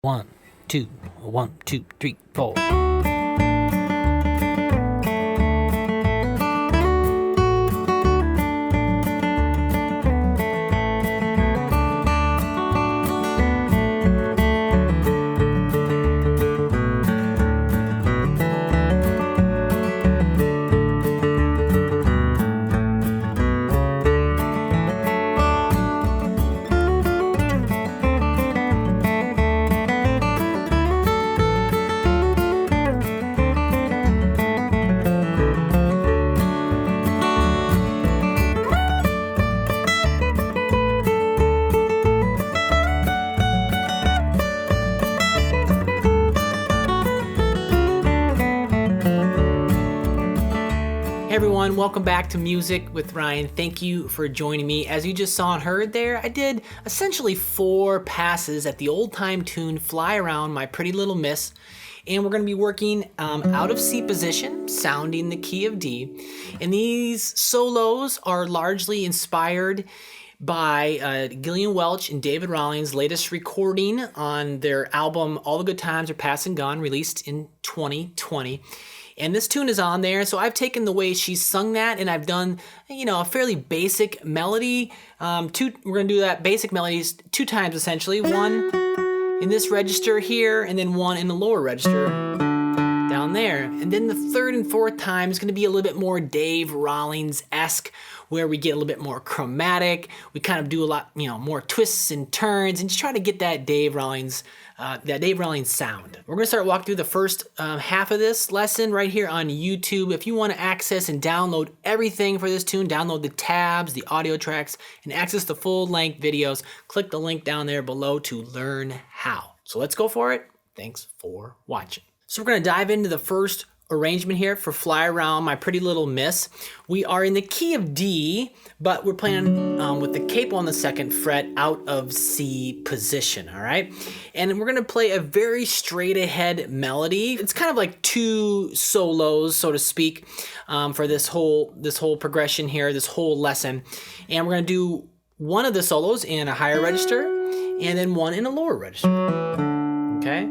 1, 2, 1, 2, 3, 4. Hey everyone, welcome back to Music with Ryan. Thank you for joining me. As you just saw and heard there, I did essentially 4 passes at the old time tune Fly Around My Pretty Little Miss. And we're going to be working out of C position, sounding the key of D. And these solos are largely inspired by Gillian Welch and David Rawlings' latest recording on their album All the Good Times Are Past and Gone, released in 2020. And this tune is on there, so I've taken the way she sung that, and I've done, a fairly basic melody. We're gonna do that basic melodies 2 times essentially. One in this register here, and then one in the lower register down there. And then the 3rd and 4th time is gonna be a little bit more Dave Rawlings-esque, where we get a little bit more chromatic. We kind of do a lot, more twists and turns, and just try to get that Dave Rawlings sound. We're gonna start walking through the first half of this lesson right here on YouTube. If you want to access and download everything for this tune, download the tabs, the audio tracks, and access the full-length videos, click the link down there below to learn how. So let's go for it. Thanks for watching. So we're gonna dive into the first arrangement here for Fly Around My Pretty Little Miss. We are in the key of D, but we're playing with the capo on the 2nd fret out of C position, all right? And we're gonna play a very straight ahead melody. It's kind of like 2 solos, so to speak, for this whole progression here, this whole lesson. And we're gonna do one of the solos in a higher register and then one in a lower register, okay?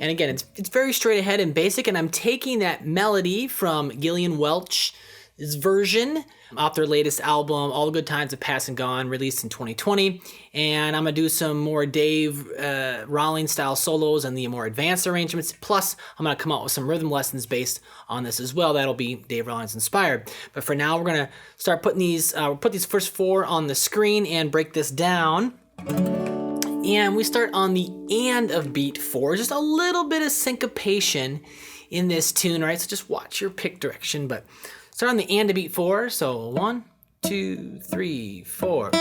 And again, it's very straight ahead and basic, and I'm taking that melody from Gillian Welch's version off their latest album, All the Good Times Have Passed and Gone, released in 2020. And I'm gonna do some more Dave Rawlings style solos and the more advanced arrangements. Plus, I'm gonna come out with some rhythm lessons based on this as well. That'll be Dave Rawlings inspired. But for now, we're gonna start putting these, put these first 4 on the screen and break this down. And we start on the and of beat 4, just a little bit of syncopation in this tune, right? So just watch your pick direction, but start on the and of beat 4. So 1, 2, 3, 4.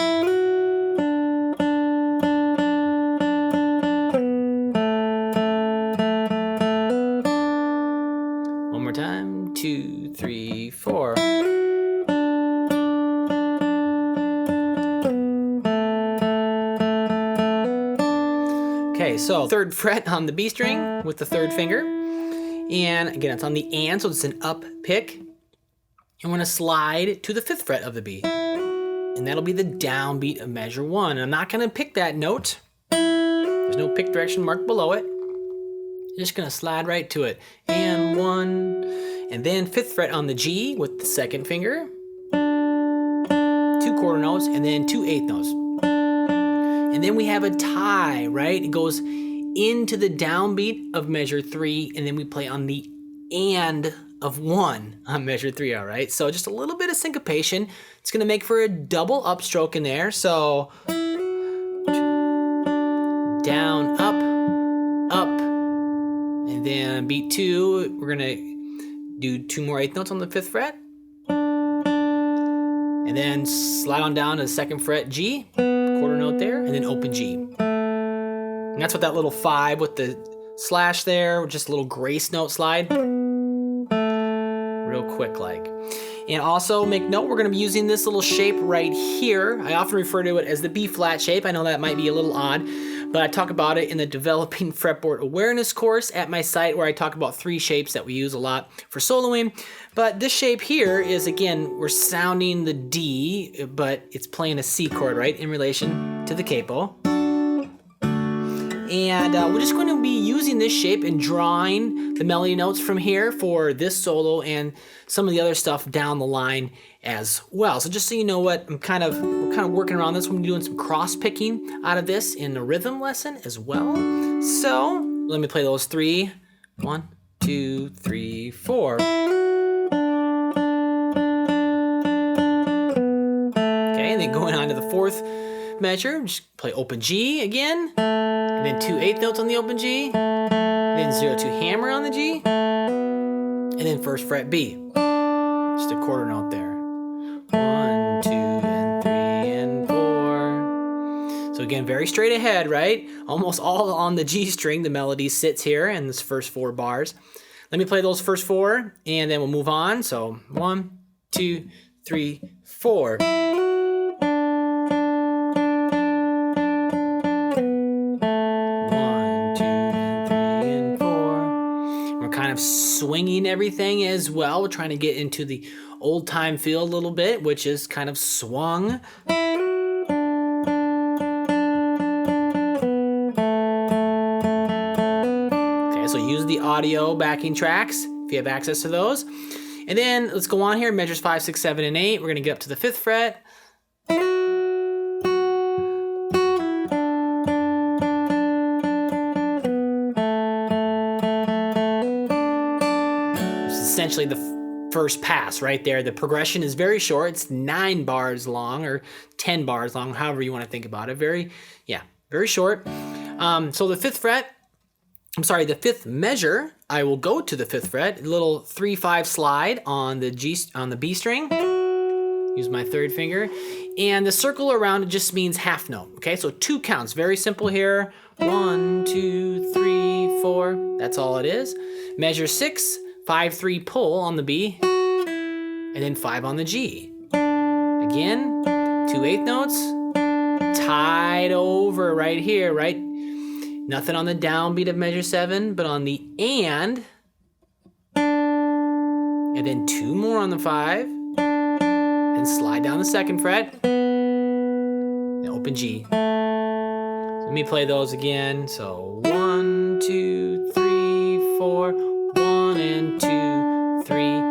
One more time, 2, 3, 4. Okay, so 3rd fret on the B string with the 3rd finger. And again, it's on the and, so it's an up pick. And we're gonna slide to the 5th fret of the B. And that'll be the downbeat of measure 1. And I'm not gonna pick that note. There's no pick direction marked below it. I'm just gonna slide right to it. And 1, and then 5th fret on the G with the 2nd finger. 2 quarter notes, and then 2 eighth notes. And then we have a tie, right? It goes into the downbeat of measure 3, and then we play on the and of 1 on measure 3, all right? So just a little bit of syncopation. It's gonna make for a double upstroke in there. So down, up, and then beat 2, we're gonna do 2 more eighth notes on the 5th fret. And then slide on down to the 2nd fret G, quarter note there, and then open G. And that's what that little 5 with the slash there, just a little grace note slide. Real quick like. And also make note, we're gonna be using this little shape right here. I often refer to it as the B flat shape. I know that might be a little odd, but I talk about it in the Developing Fretboard Awareness course at my site, where I talk about 3 shapes that we use a lot for soloing. But this shape here is, again, we're sounding the D, but it's playing a C chord, right, in relation to the capo. And we're just going to be using this shape and drawing the melody notes from here for this solo and some of the other stuff down the line as well. So just so you know what, we're kind of working around this. We're doing some cross picking out of this in the rhythm lesson as well. So let me play those three. 1, 2, 3, 4. Okay, and then going on to the fourth measure, just play open G again, and then 2 8th notes on the open G, then 0 2 hammer on the G, and then first fret B. Just a quarter note there. 1, 2, and 3, and 4. So again, very straight ahead, right? Almost all on the G string, the melody sits here in this first 4 bars. Let me play those first 4, and then we'll move on. So 1, 2, 3, 4. 1, 2, and 3, and 4. We're kind of swinging everything as well. We're trying to get into the old time feel a little bit, which is kind of swung. So use the audio backing tracks if you have access to those. And then let's go on here, measures 5, 6, 7, and 8. We're gonna get up to the 5th fret. This is essentially the first pass right there. The progression is very short. It's 9 bars long or 10 bars long, however you wanna think about it. Very short. So the 5th fret, the 5th measure, I will go to the 5th fret, a little 3-5 slide on the B string. Use my 3rd finger. And the circle around it just means half note, okay? So 2 counts, very simple here. 1, 2, 3, 4, that's all it is. Measure 6, 5, 3 pull on the B, and then 5 on the G. Again, 2 8th notes, tied over right here, right? Nothing on the downbeat of measure 7, but on the and then 2 more on the 5, and slide down the 2nd fret, and open G. So let me play those again. So 1, 2, 3, 4, 1 and 2, 3,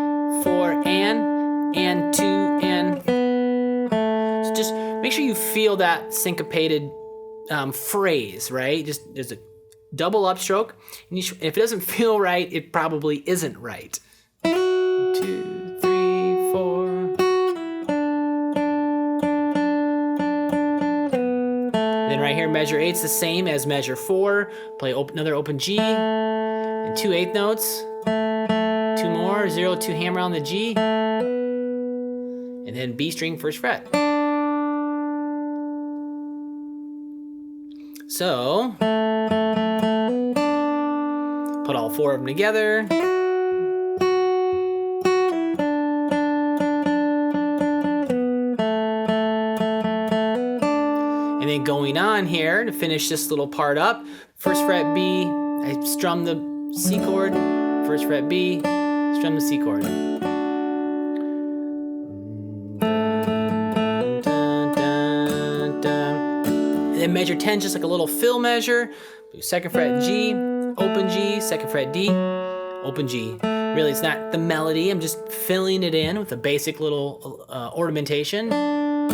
4, and 2, and. So just make sure you feel that syncopated phrase, right? Just there's a double upstroke, and if it doesn't feel right, it probably isn't right. 2, 3, 4. Then right here, measure 8's the same as measure 4. Play another open G, and 2 8th notes, 2 more, 0 2 hammer on the G, and then B string 1st fret. So, put all 4 of them together. And then going on here to finish this little part up, 1st fret B, I strum the C chord, 1st fret B, strum the C chord. And measure 10, just like a little fill measure. 2nd fret G, open G, 2nd fret D, open G. Really, it's not the melody. I'm just filling it in with a basic little ornamentation. And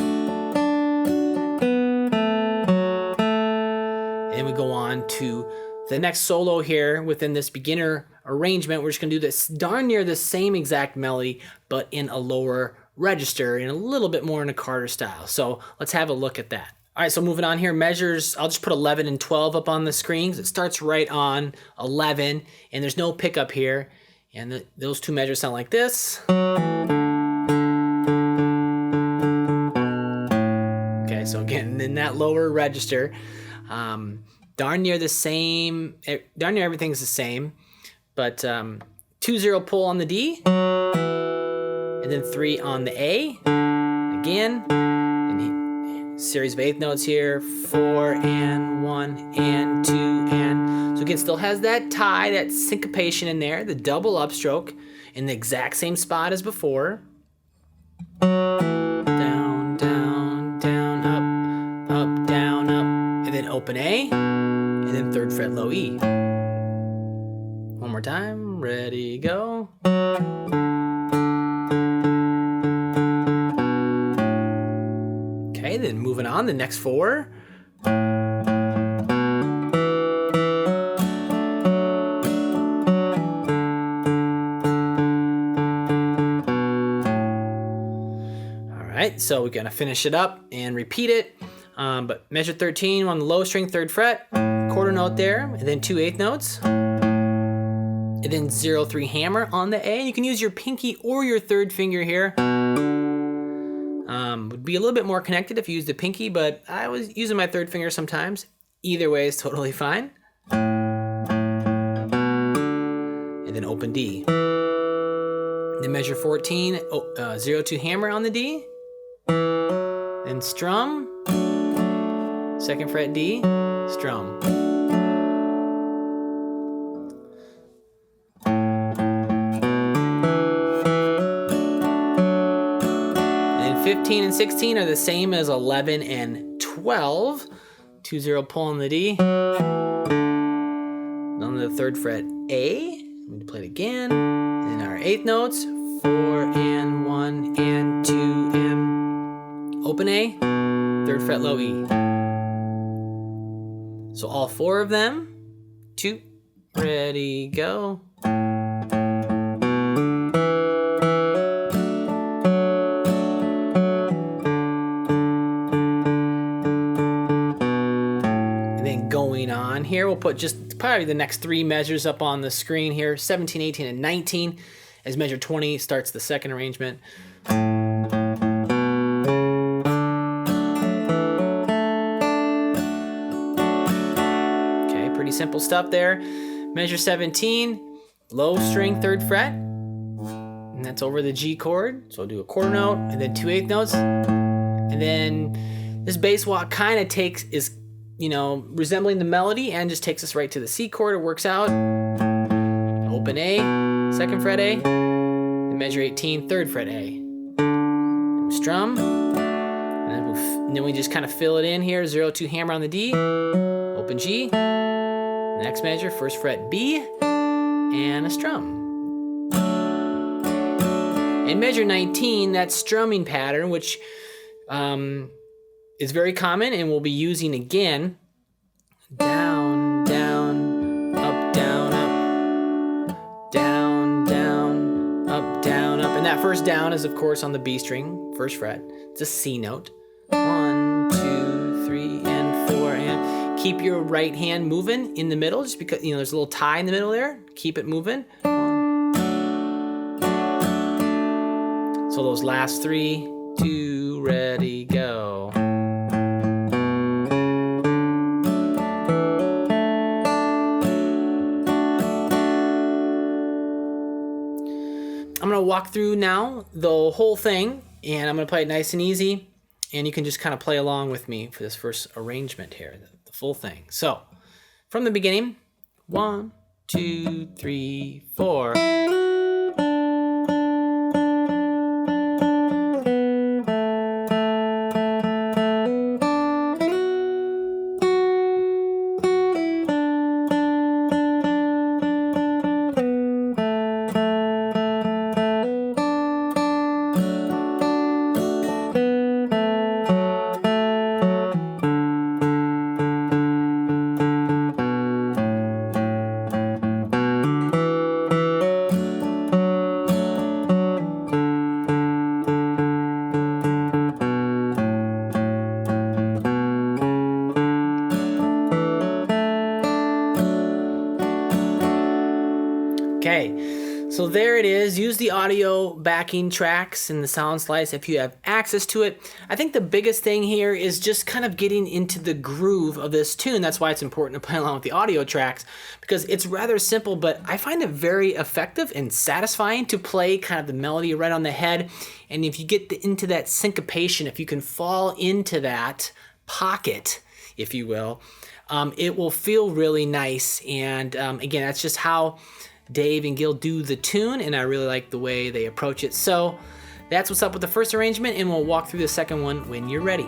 then we go on to the next solo here within this beginner arrangement. We're just gonna do this darn near the same exact melody, but in a lower register and a little bit more in a Carter style. So let's have a look at that. All right, so moving on here, measures, I'll just put 11 and 12 up on the screen because it starts right on 11, and there's no pickup here. And those 2 measures sound like this. Okay, so again, in that lower register, darn near the same, darn near everything's the same, but 2 0 pull on the D, and then 3 on the A, again. Series of 8th notes here, 4 and 1 and 2 and. So again, still has that tie, that syncopation in there, the double upstroke in the exact same spot as before. Down, down, down, up, up, down, up, and then open A, and and then 3rd fret low E. One more time, ready, go. Okay, then moving on, the next 4. Alright, so we're gonna finish it up and repeat it. But measure 13 on the low string, 3rd fret, quarter note there, and then 2 8th notes. And then 0-3 hammer on the A. You can use your pinky or your 3rd finger here. Would be a little bit more connected if you use the pinky, but I was using my 3rd finger sometimes. Either way is totally fine. And then open D. Then measure 14, 0-2 hammer on the D. Then strum, 2nd fret D, strum. And 15 and 16 are the same as 11 and 12. 2-0 pull on the D. On the 3rd fret A. I'm going to play it again. And our 8th notes, 4 and 1 and 2 and open A, 3rd fret low E. So all 4 of them. 2, ready, go. And then going on here, we'll put just probably the next 3 measures up on the screen here. 17, 18, and 19. As measure 20 starts the 2nd arrangement. Simple stuff there. Measure 17, low string, 3rd fret, and that's over the G chord. So I'll do a quarter note and then 2 8th notes, and then this bass walk kind of is resembling the melody and just takes us right to the C chord. It works out. Open A, 2nd fret A, then measure 18, 3rd fret A, strum, and then we just kind of fill it in here. 0-2 hammer on the D, open G. Next measure, 1st fret B, and a strum. In measure 19, that strumming pattern, which is very common and we'll be using again. Down, down, up, down, up, down, down, up, down, up. And that first down is, of course, on the B string, 1st fret. It's a C note. 1, 2, 3, and 4, and keep your right hand moving in the middle, just because there's a little tie in the middle there. Keep it moving. 1. So those last 3, 2, ready, go. I'm gonna walk through now the whole thing, and I'm gonna play it nice and easy, and you can just kind of play along with me for this first arrangement here. Full thing. So, from the beginning, 1, 2, 3, 4. Okay, so there it is. Use the audio backing tracks in the sound slice if you have access to it. I think the biggest thing here is just kind of getting into the groove of this tune. That's why it's important to play along with the audio tracks, because it's rather simple, but I find it very effective and satisfying to play kind of the melody right on the head. And if you get into that syncopation, if you can fall into that pocket, if you will, it will feel really nice. And again, that's just how Dave and Gil do the tune, and I really like the way they approach it. So that's what's up with the first arrangement, and we'll walk through the second one when you're ready.